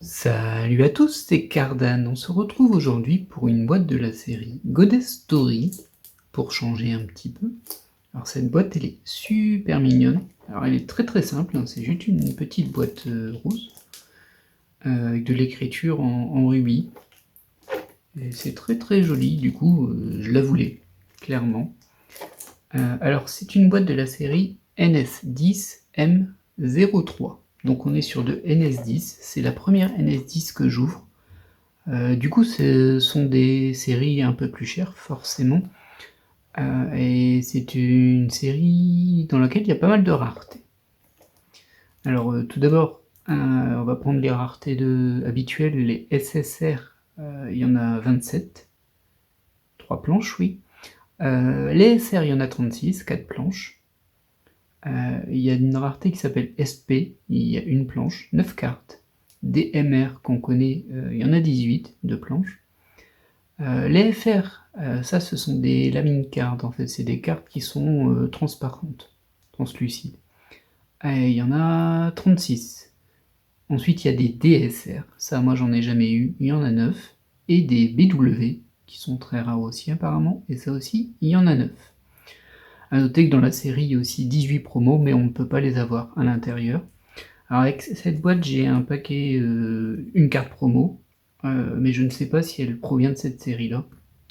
Salut à tous, c'est Cardan. On se retrouve aujourd'hui pour une boîte de la série Goddess Story, pour changer un petit peu. Alors cette boîte, elle est super mignonne. Alors elle est très simple, hein, c'est juste une petite boîte rose, avec de l'écriture en rubis. Et c'est très joli, du coup je la voulais, clairement. Alors c'est une boîte de la série NS10M03. Donc on est sur de NS10, c'est la première NS10 que j'ouvre. Du coup, ce sont des séries un peu plus chères, forcément. Et c'est une série dans laquelle il y a pas mal de raretés. Alors, tout d'abord, on va prendre les raretés habituelles, les SSR, il y en a 27. 3 planches, oui. Les SR, il y en a 36, 4 planches. Il y a une rareté qui s'appelle SP, il y a une planche, 9 cartes. Des MR qu'on connaît, il y en a 18, 2 planches. Les FR, ça ce sont des lamine cards en fait, c'est des cartes qui sont transparentes, translucides. Il y en a 36. Ensuite il y a des DSR, ça moi j'en ai jamais eu, il y en a 9. Et des BW, qui sont très rares aussi apparemment, et ça aussi il y en a 9. A noter que dans la série il y a aussi 18 promos, mais on ne peut pas les avoir à l'intérieur. Alors avec cette boîte j'ai un paquet, une carte promo, mais je ne sais pas si elle provient de cette série là.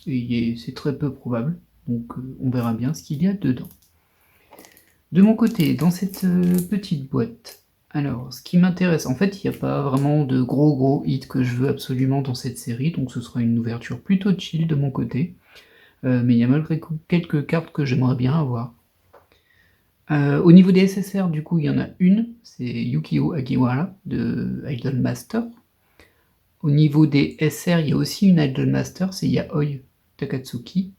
Et c'est très peu probable, donc on verra bien ce qu'il y a dedans. De mon côté, dans cette petite boîte, alors ce qui m'intéresse, en fait il n'y a pas vraiment de gros hits que je veux absolument dans cette série, donc ce sera une ouverture plutôt chill de mon côté, mais il y a malgré tout quelques cartes que j'aimerais bien avoir. Au niveau des SSR, du coup il y en a une, c'est Yukio Agiwara de Idolmaster. Au niveau des SR, il y a aussi une Idolmaster, c'est Yaoi Takatsuki.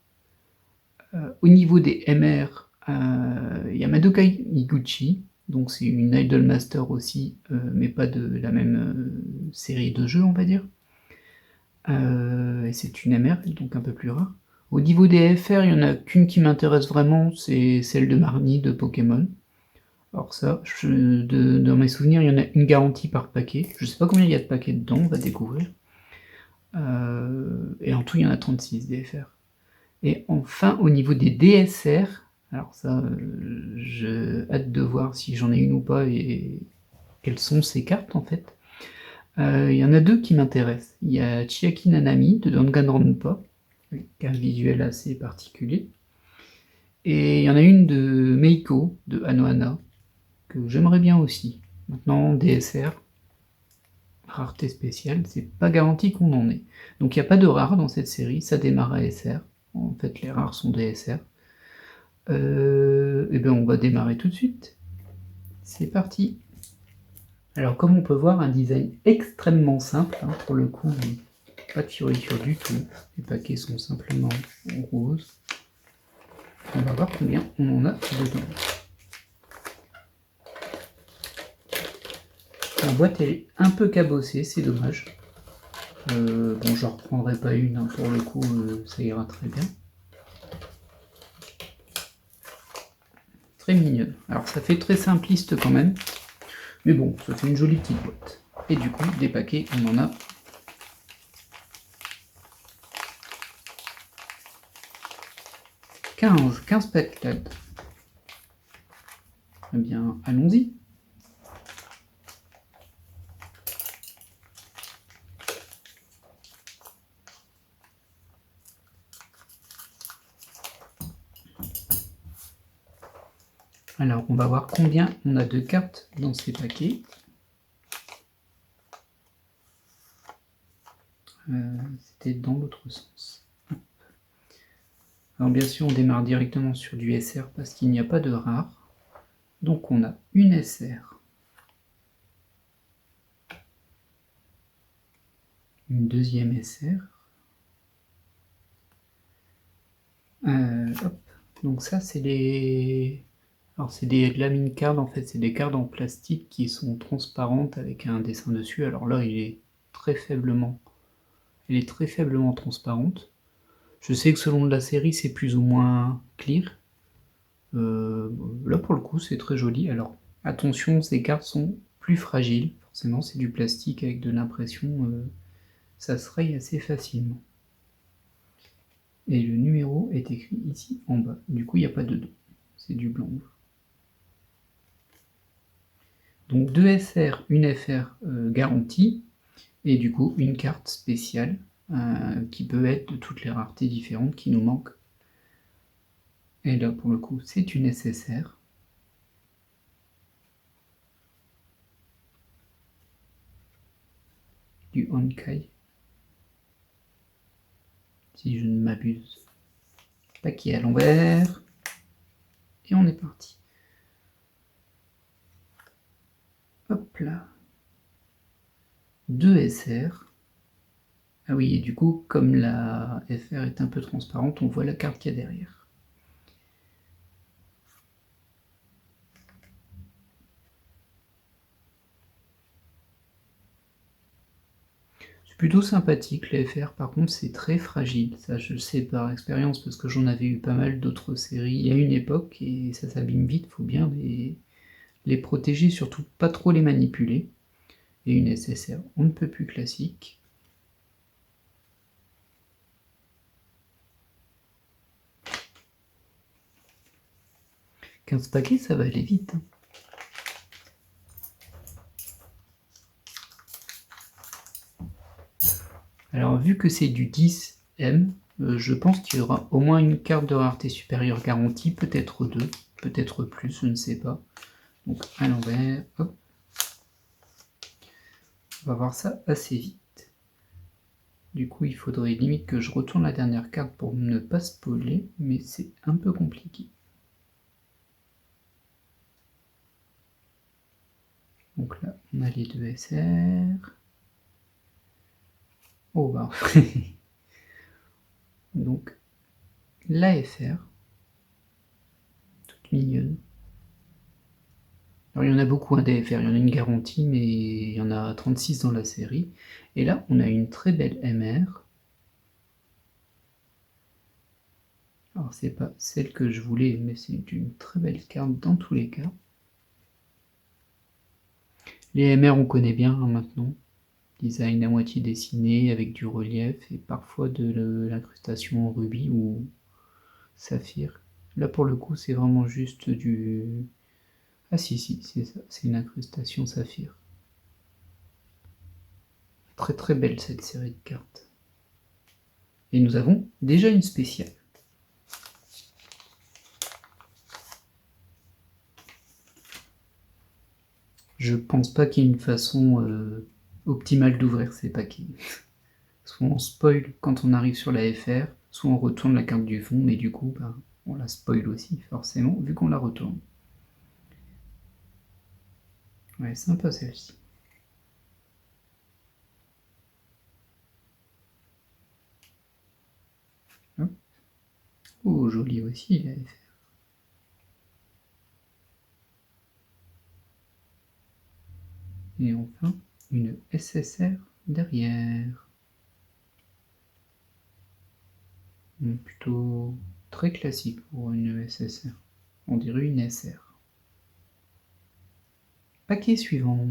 Au niveau des MR, il y a Madoka Higuchi, donc c'est une Idolmaster aussi, mais pas de la même série de jeux, on va dire. Et c'est une MR, donc un peu plus rare. Au niveau des FR, il n'y en a qu'une qui m'intéresse vraiment, c'est celle de Marnie de Pokémon. Alors ça, dans mes souvenirs, il y en a une garantie par paquet. Je sais pas combien il y a de paquets dedans, on va découvrir. Et en tout, il y en a 36 DFR. Et enfin, au niveau des DSR, alors ça, j'ai hâte de voir si j'en ai une ou pas et quelles sont ces cartes en fait. Il y en a deux qui m'intéressent. Il y a Chiaki Nanami de Danganronpa, avec un visuel assez particulier. Et il y en a une de Meiko de Anohana, que j'aimerais bien aussi. Maintenant, DSR, rareté spéciale, c'est pas garanti qu'on en ait. Donc il n'y a pas de rare dans cette série, ça démarre à SR. En fait, les rares sont des SR. Et bien on va démarrer tout de suite. C'est parti. Alors comme on peut voir, un design extrêmement simple, hein, pour le coup, pas de fioriture du tout. Les paquets sont simplement en rose. On va voir combien on en a dedans. La boîte est un peu cabossée, c'est dommage. Bon, j'en reprendrai pas une, hein, pour le coup, ça ira très bien. Très mignonne. Alors ça fait très simpliste quand même, mais bon, ça fait une jolie petite boîte. Et du coup, des paquets, on en a 15 paquets. Eh bien, allons-y. Alors, on va voir combien on a de cartes dans ces paquets. C'était dans l'autre sens. Alors bien sûr, on démarre directement sur du SR parce qu'il n'y a pas de rare. Donc on a une SR, une deuxième SR. Hop. Donc ça, c'est les... Alors c'est des lamine cards, en fait, c'est des cartes en plastique qui sont transparentes avec un dessin dessus. Alors là, elle est très faiblement transparente. Je sais que selon la série, c'est plus ou moins clear. Là, pour le coup, c'est très joli. Alors, attention, ces cartes sont plus fragiles, Forcément, c'est du plastique avec de l'impression, ça se raye assez facilement. Et le numéro est écrit ici en bas. Du coup, il n'y a pas de 2. C'est du blanc. Donc 2 SR, une FR garantie, et du coup une carte spéciale qui peut être de toutes les raretés différentes qui nous manquent. Et là pour le coup c'est une SSR. Du Honkai. Si je ne m'abuse. Paquet à l'envers. Et on est parti. Hop là. 2 SR. Ah oui, et du coup, comme la FR est un peu transparente, on voit la carte qu'il y a derrière. C'est plutôt sympathique, les FR, par contre c'est très fragile. Ça je le sais par expérience parce que j'en avais eu pas mal d'autres séries à une époque et ça s'abîme vite, faut bien les protéger, surtout pas trop les manipuler. Et une SSR, on ne peut plus classique. « 15 paquets, ça va aller vite. Hein. Alors vu que c'est du 10M, je pense qu'il y aura au moins une carte de rareté supérieure garantie, peut-être 2, peut-être plus, je ne sais pas. Donc à l'envers, hop. On va voir ça assez vite. Du coup, il faudrait limite que je retourne la dernière carte pour ne pas spoiler, mais c'est un peu compliqué. Donc là, on a les 2 SR. Oh bah. Donc, l'AFR, toute mignonne. Alors il y en a beaucoup, des FR, il y en a une garantie, mais il y en a 36 dans la série. Et là, on a une très belle MR. Alors c'est pas celle que je voulais, mais c'est une très belle carte dans tous les cas. Les MR, on connaît bien maintenant. Design à moitié dessiné, avec du relief, et parfois de l'incrustation en rubis ou saphir. Là, pour le coup, c'est vraiment juste du... Ah si, c'est ça, c'est une incrustation saphir. Très très belle cette série de cartes. Et nous avons déjà une spéciale. Je pense pas qu'il y ait une façon optimale d'ouvrir ces paquets. Soit on spoil quand on arrive sur la FR, soit on retourne la carte du fond, mais du coup, bah, on la spoil aussi, forcément, vu qu'on la retourne. Ouais, sympa celle-ci. Oh, joli aussi la FR. Et enfin, une SSR derrière. Plutôt très classique pour une SSR. On dirait une SR. Paquet suivant.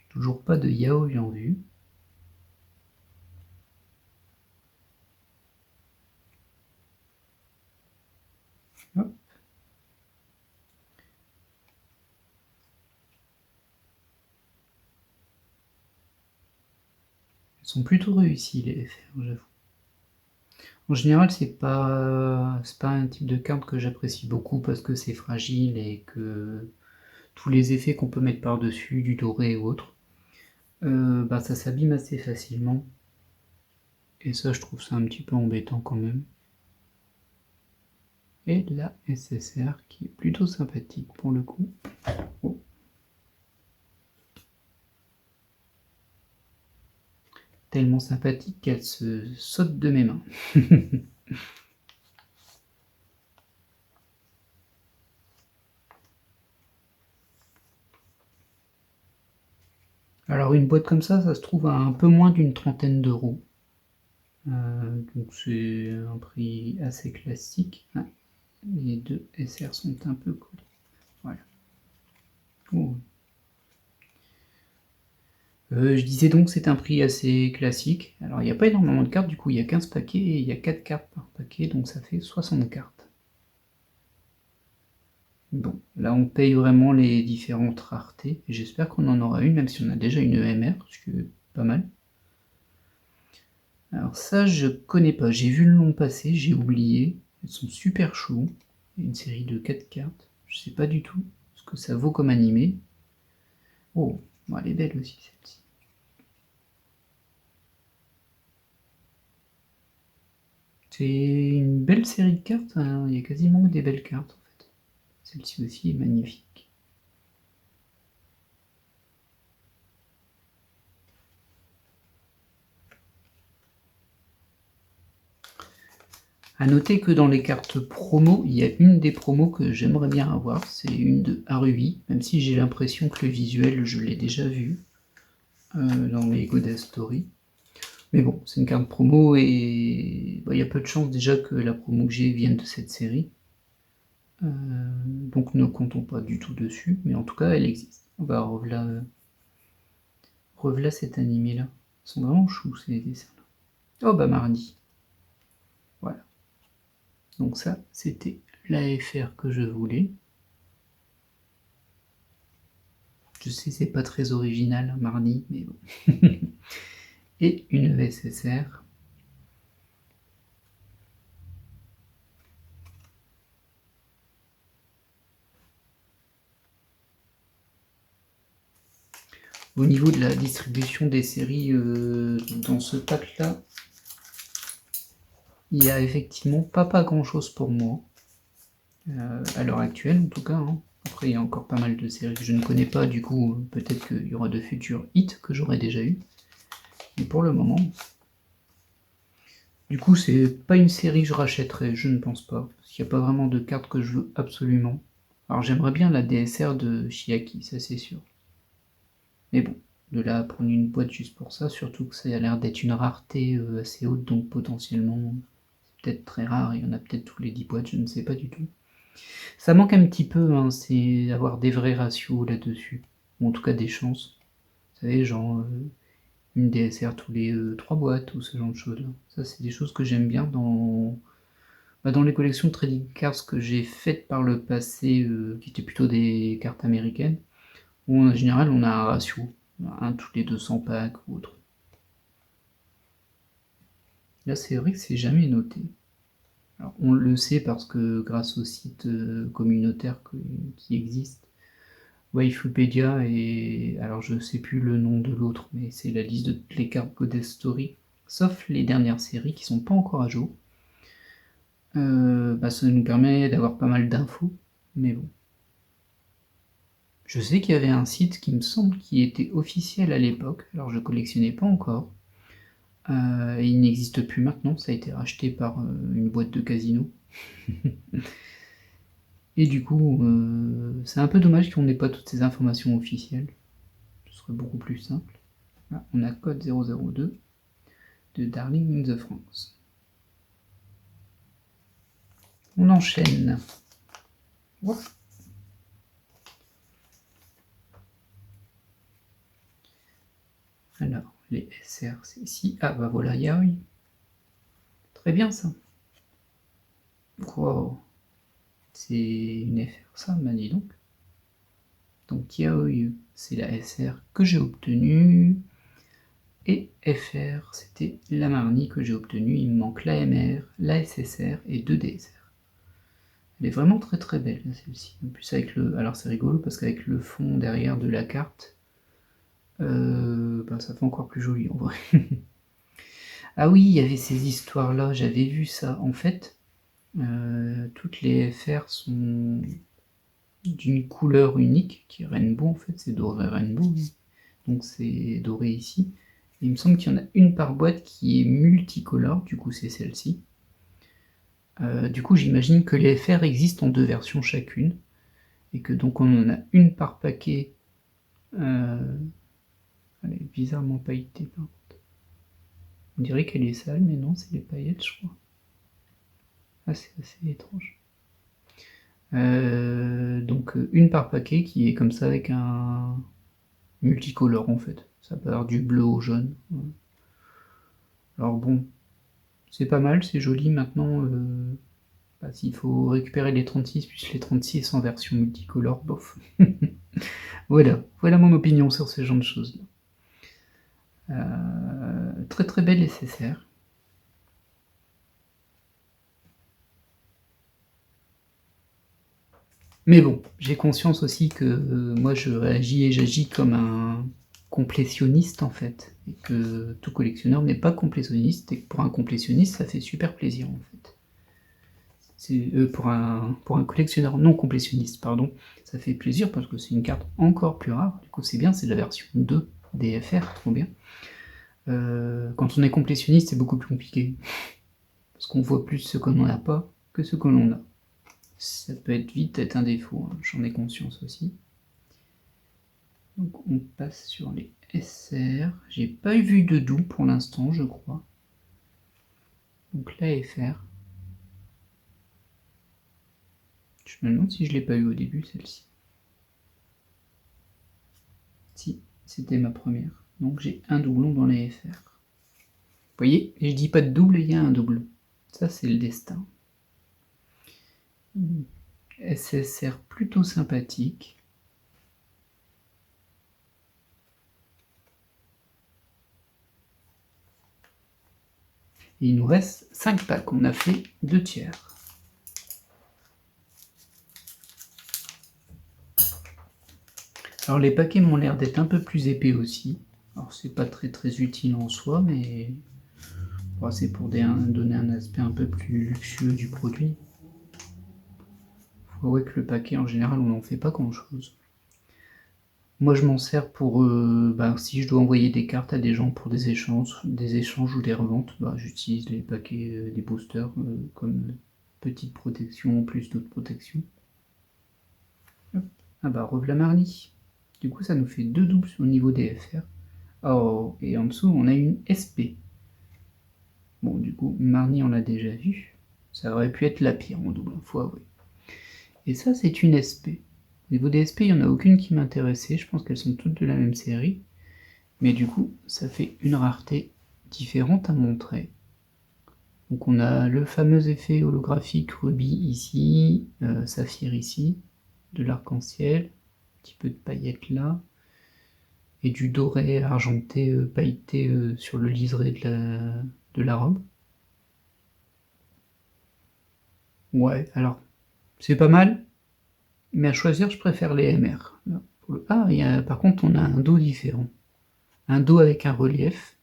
Toujours pas de yaoi en vue. Hop. Elles sont plutôt réussies les FR, j'avoue. En général, c'est pas un type de carte que j'apprécie beaucoup parce que c'est fragile et que tous les effets qu'on peut mettre par-dessus, du doré ou autre, bah, ça s'abîme assez facilement. Et ça, je trouve ça un petit peu embêtant quand même. Et la SSR qui est plutôt sympathique pour le coup. Oh. Tellement sympathique qu'elle se saute de mes mains. Alors une boîte comme ça se trouve à un peu moins d'une trentaine d'euros. Donc c'est un prix assez classique. Ah, les deux SR sont un peu collés. Voilà. Oh. Je disais donc c'est un prix assez classique. Alors il n'y a pas énormément de cartes, du coup il y a 15 paquets et il y a 4 cartes par paquet, donc ça fait 60 cartes. Bon, là on paye vraiment les différentes raretés, et j'espère qu'on en aura une, même si on a déjà une EMR, ce qui est pas mal. Alors ça je connais pas, j'ai vu le nom passer, j'ai oublié, elles sont super choues, une série de 4 cartes, je sais pas du tout ce que ça vaut comme animé. Oh, bon, elle est belle aussi celle-ci. C'est une belle série de cartes, hein. Il y a quasiment des belles cartes en fait. Celle-ci aussi est magnifique. A noter que dans les cartes promo, il y a une des promos que j'aimerais bien avoir, c'est une de Haruhi, même si j'ai l'impression que le visuel, je l'ai déjà vu dans les Goddess Story. Mais bon, c'est une carte promo et il y a peu de chances déjà que la promo que j'ai vienne de cette série. Donc ne comptons pas du tout dessus, mais en tout cas elle existe. Bah revoilà cet animé là. Ils sont vraiment choux ces dessins là. Oh bah mardi. Voilà. Donc ça, c'était l'AFR que je voulais. Je sais, c'est pas très original, mardi, mais bon. Et une VSSR. Au niveau de la distribution des séries dans ce pack-là, il y a effectivement pas grand-chose pour moi. À l'heure actuelle, en tout cas. Hein. Après, il y a encore pas mal de séries que je ne connais pas, du coup, peut-être qu'il y aura de futurs hits que j'aurai déjà eu. Mais pour le moment... Du coup, c'est pas une série que je rachèterai, je ne pense pas. Parce qu'il n'y a pas vraiment de cartes que je veux absolument. Alors j'aimerais bien la DSR de Chiaki, ça c'est sûr. Mais bon, de là à prendre une boîte juste pour ça, surtout que ça a l'air d'être une rareté assez haute, donc potentiellement c'est peut-être très rare, il y en a peut-être tous les 10 boîtes, je ne sais pas du tout. Ça manque un petit peu, hein, c'est avoir des vrais ratios là-dessus, ou en tout cas des chances. Vous savez, genre une DSR tous les 3 boîtes, ou ce genre de choses-là. Ça c'est des choses que j'aime bien dans les collections de trading cards que j'ai faites par le passé, qui étaient plutôt des cartes américaines, où en général on a un ratio, un tous les 200 packs ou autre. Là c'est vrai que c'est jamais noté. Alors, on le sait parce que grâce au site communautaire qui existe, Waifupedia, et alors je sais plus le nom de l'autre, mais c'est la liste de toutes les cartes Goddess Story, sauf les dernières séries qui sont pas encore à jour. Ça nous permet d'avoir pas mal d'infos, mais bon. Je sais qu'il y avait un site qui me semble qui était officiel à l'époque, alors je collectionnais pas encore, et il n'existe plus maintenant, ça a été racheté par une boîte de casino. Et du coup, c'est un peu dommage qu'on n'ait pas toutes ces informations officielles, ce serait beaucoup plus simple. Là, on a code 002 de Darling in the France. On enchaîne. Ouah. Alors, les SR, c'est ici. Ah bah voilà, Yaoi. Très bien ça. Wow. C'est une FR ça, bah dis donc. Donc Yaoi, c'est la SR que j'ai obtenue. Et FR, c'était la Marnie que j'ai obtenue. Il me manque l'AMR, la SSR et 2 DSR. Elle est vraiment très très belle celle-ci. En plus avec le... Alors c'est rigolo parce qu'avec le fond derrière de la carte, ça fait encore plus joli en vrai. Ah oui, il y avait ces histoires-là, j'avais vu ça. En fait, toutes les FR sont d'une couleur unique, qui est rainbow en fait, c'est doré rainbow. Donc c'est doré ici. Et il me semble qu'il y en a une par boîte qui est multicolore, du coup c'est celle-ci. Du coup j'imagine que les FR existent en 2 versions chacune, et que donc on en a une par paquet. Elle est bizarrement pailletée par contre. On dirait qu'elle est sale, mais non, c'est les paillettes, je crois. Ah, c'est assez étrange. Donc une par paquet qui est comme ça avec un multicolore en fait. Ça peut avoir du bleu au jaune. Alors bon, c'est pas mal, c'est joli maintenant. S'il faut récupérer les 36 plus les 36 en version multicolore, bof. Voilà mon opinion sur ce genre de choses. Très très belle SSR. Mais bon, j'ai conscience aussi que moi je réagis et j'agis comme un complétionniste en fait, et que tout collectionneur n'est pas complétionniste, et que pour un complétionniste ça fait super plaisir en fait. Pour un collectionneur non complétionniste, pardon, ça fait plaisir parce que c'est une carte encore plus rare, du coup c'est bien, c'est la version 2 des FR, trop bien. Quand on est complétionniste c'est beaucoup plus compliqué, parce qu'on voit plus ce qu'on n'en a pas que ce que l'on a. Ça peut vite être un défaut, hein, j'en ai conscience aussi. Donc on passe sur les SR. J'ai pas vu de doux pour l'instant, je crois. Donc la FR. Je me demande si je l'ai pas eu au début, celle-ci. Si, c'était ma première. Donc j'ai un doublon dans les FR. Vous voyez, je dis pas de double, il y a un double. Ça, c'est le destin. SSR plutôt sympathique. Et il nous reste 5 packs. On a fait 2 tiers. Alors les paquets m'ont l'air d'être un peu plus épais aussi. Alors c'est pas très très utile en soi, mais bon, c'est pour donner un aspect un peu plus luxueux du produit. Faut avouer que le paquet en général on n'en fait pas grand chose. Moi je m'en sers pour si je dois envoyer des cartes à des gens pour des échanges ou des reventes, j'utilise les paquets des boosters comme petite protection plus d'autres protections. Hop. Ah bah revoilà Marnie. Du coup ça nous fait 2 doubles au niveau des FR. Oh, et en dessous on a une SP. Bon du coup Marnie on l'a déjà vu. Ça aurait pu être la pire en double, faut avouer. Et ça c'est une SP. Au niveau des SP, il n'y en a aucune qui m'intéressait, je pense qu'elles sont toutes de la même série. Mais du coup, ça fait une rareté différente à montrer. Donc on a le fameux effet holographique rubis ici, saphir ici, de l'arc-en-ciel, un petit peu de paillettes là, et du doré argenté pailleté sur le liseré de la robe. Ouais, alors, c'est pas mal, mais à choisir, je préfère les MR. Ah, par contre, on a un dos différent. Un dos avec un relief,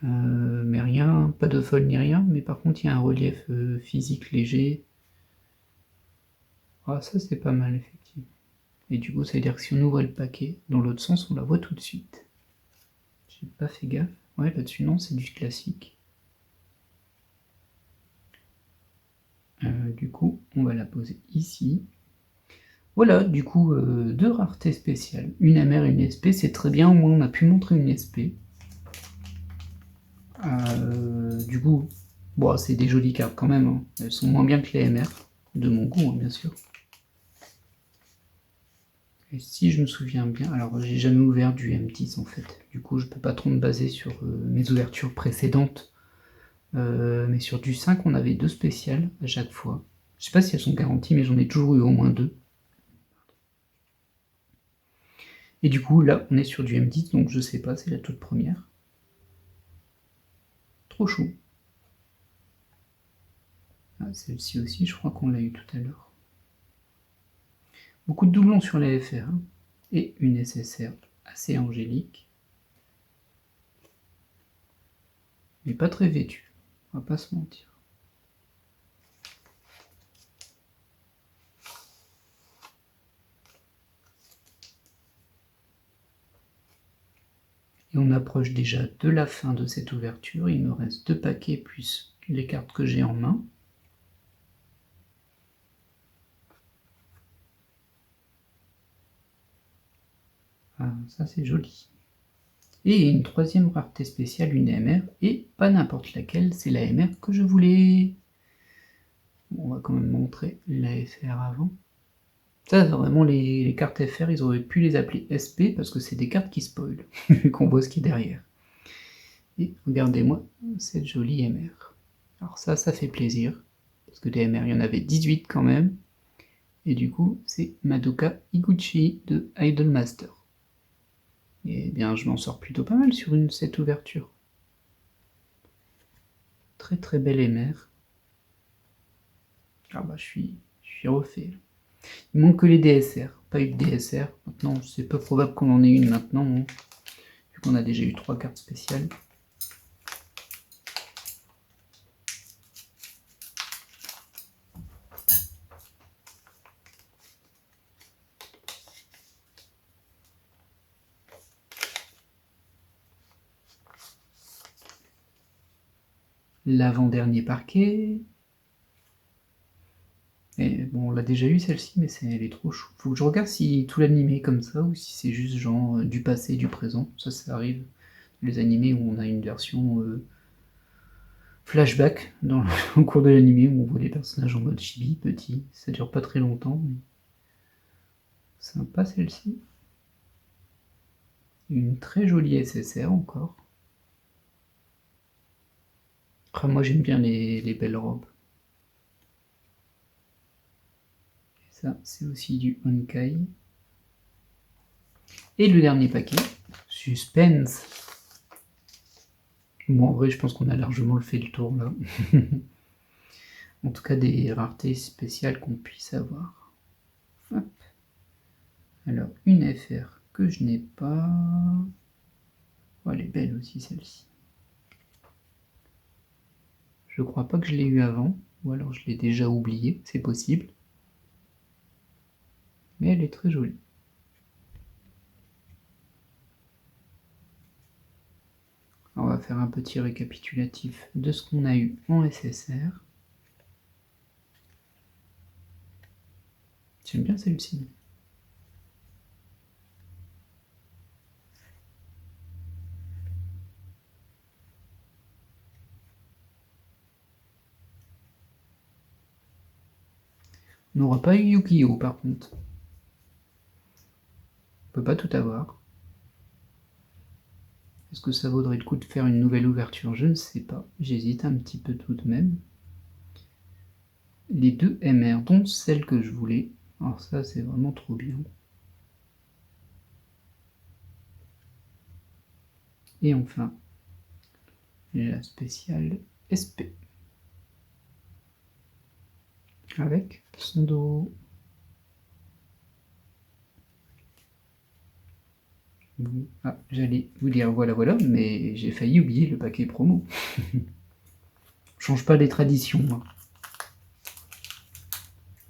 mais rien, pas de folle ni rien, mais par contre il y a un relief physique léger. Ah ça c'est pas mal effectivement. Et du coup ça veut dire que si on ouvre le paquet dans l'autre sens, on la voit tout de suite. J'ai pas fait gaffe. Ouais là-dessus non, c'est du classique. Du coup, on va la poser ici. Voilà, du coup, 2 raretés spéciales. Une MR et une SP, c'est très bien, au moins on a pu montrer une SP. Du coup, bon, c'est des jolies cartes quand même, hein. Elles sont moins bien que les MR, de mon goût, hein, bien sûr. Et si je me souviens bien, alors j'ai jamais ouvert du M10 en fait, du coup je peux pas trop me baser sur mes ouvertures précédentes, mais sur du 5 on avait 2 spéciales à chaque fois. Je sais pas si elles sont garanties, mais j'en ai toujours eu au moins 2. Et du coup là on est sur du M10, donc je sais pas, c'est la toute première. Trop chou. Ah, celle-ci aussi, je crois qu'on l'a eu tout à l'heure. Beaucoup de doublons sur les FR, hein. Et une SSR assez angélique, mais pas très vêtue, on va pas se mentir. Et on approche déjà de la fin de cette ouverture, il me reste 2 paquets plus les cartes que j'ai en main. Ah, ça c'est joli. Et une troisième rareté spéciale, une AMR, et pas n'importe laquelle, c'est la AMR que je voulais. Bon, on va quand même montrer la FR avant. Ça, vraiment, les cartes FR, ils auraient pu les appeler SP, parce que c'est des cartes qui spoilent, vu qu'on voit ce qui est derrière. Et regardez-moi cette jolie MR. Alors ça fait plaisir, parce que des MR, il y en avait 18 quand même. Et du coup, c'est Madoka Iguchi de Idolmaster. Et bien, je m'en sors plutôt pas mal sur cette ouverture. Très très belle MR. Ah bah, je suis refait. Il manque que les DSR. Pas eu de DSR. Maintenant, c'est peu probable qu'on en ait une maintenant, hein, vu qu'on a déjà eu 3 cartes spéciales. L'avant-dernier parquet. Et bon, on l'a déjà eu celle-ci, mais elle est trop chou. Faut que je regarde si tout l'animé est comme ça, ou si c'est juste genre du passé, du présent. Ça arrive. Les animés où on a une version flashback au cours de l'animé, où on voit les personnages en mode chibi, petit. Ça dure pas très longtemps, mais sympa celle-ci. Une très jolie SSR encore. Après, moi j'aime bien les belles robes. Et ça, c'est aussi du Honkai. Et le dernier paquet, Suspense. Bon, en vrai, je pense qu'on a largement fait le tour là. En tout cas, des raretés spéciales qu'on puisse avoir. Hop. Alors, une FR que je n'ai pas. Oh, elle est belle aussi celle-ci. Je crois pas que je l'ai eu avant, ou alors je l'ai déjà oublié, c'est possible. Mais elle est très jolie. Alors, on va faire un petit récapitulatif de ce qu'on a eu en SSR. J'aime bien celle-ci. On n'aura pas eu Yu-Gi-Oh par contre. On peut pas tout avoir. Est-ce que ça vaudrait le coup de faire une nouvelle ouverture? Je ne sais pas. J'hésite un petit peu tout de même. Les deux MR, dont celle que je voulais. Alors ça, c'est vraiment trop bien. Et enfin, la spéciale SP. Avec son dos. Ah, j'allais vous dire voilà, mais j'ai failli oublier le paquet promo. Change pas les traditions. Hein.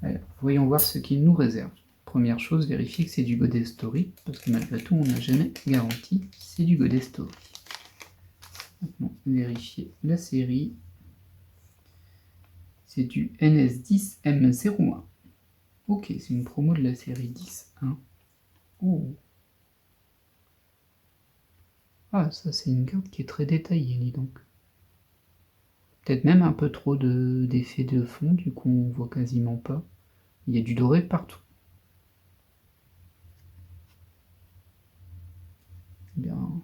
Alors, voyons voir ce qu'il nous réserve. Première chose, vérifier que c'est du Goddess Story, parce que malgré tout, on n'a jamais garanti que c'est du Goddess Story. Maintenant, vérifier la série. C'est du NS10M01. Ok, c'est une promo de la série 10.1. Oh. Ah, ça c'est une carte qui est très détaillée, dis donc. Peut-être même un peu trop d'effets de fond, du coup on voit quasiment pas. Il y a du doré partout. Eh bien,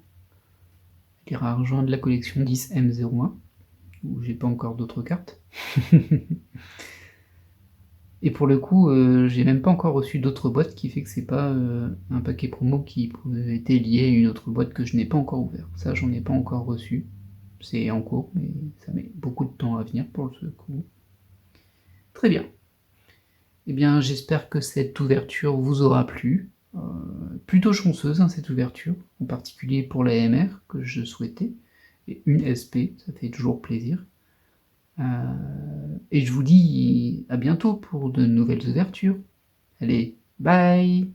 il ira rejoindre la collection 10M01, où j'ai pas encore d'autres cartes. Et pour le coup, j'ai même pas encore reçu d'autres boîtes, qui fait que c'est pas un paquet promo qui était lié à une autre boîte que je n'ai pas encore ouvert. Ça, j'en ai pas encore reçu. C'est en cours, mais ça met beaucoup de temps à venir pour ce coup. Très bien. Eh bien, j'espère que cette ouverture vous aura plu. Plutôt chanceuse, hein, cette ouverture, en particulier pour la MR que je souhaitais. Et une SP, ça fait toujours plaisir. Et je vous dis à bientôt pour de nouvelles ouvertures. Allez, bye!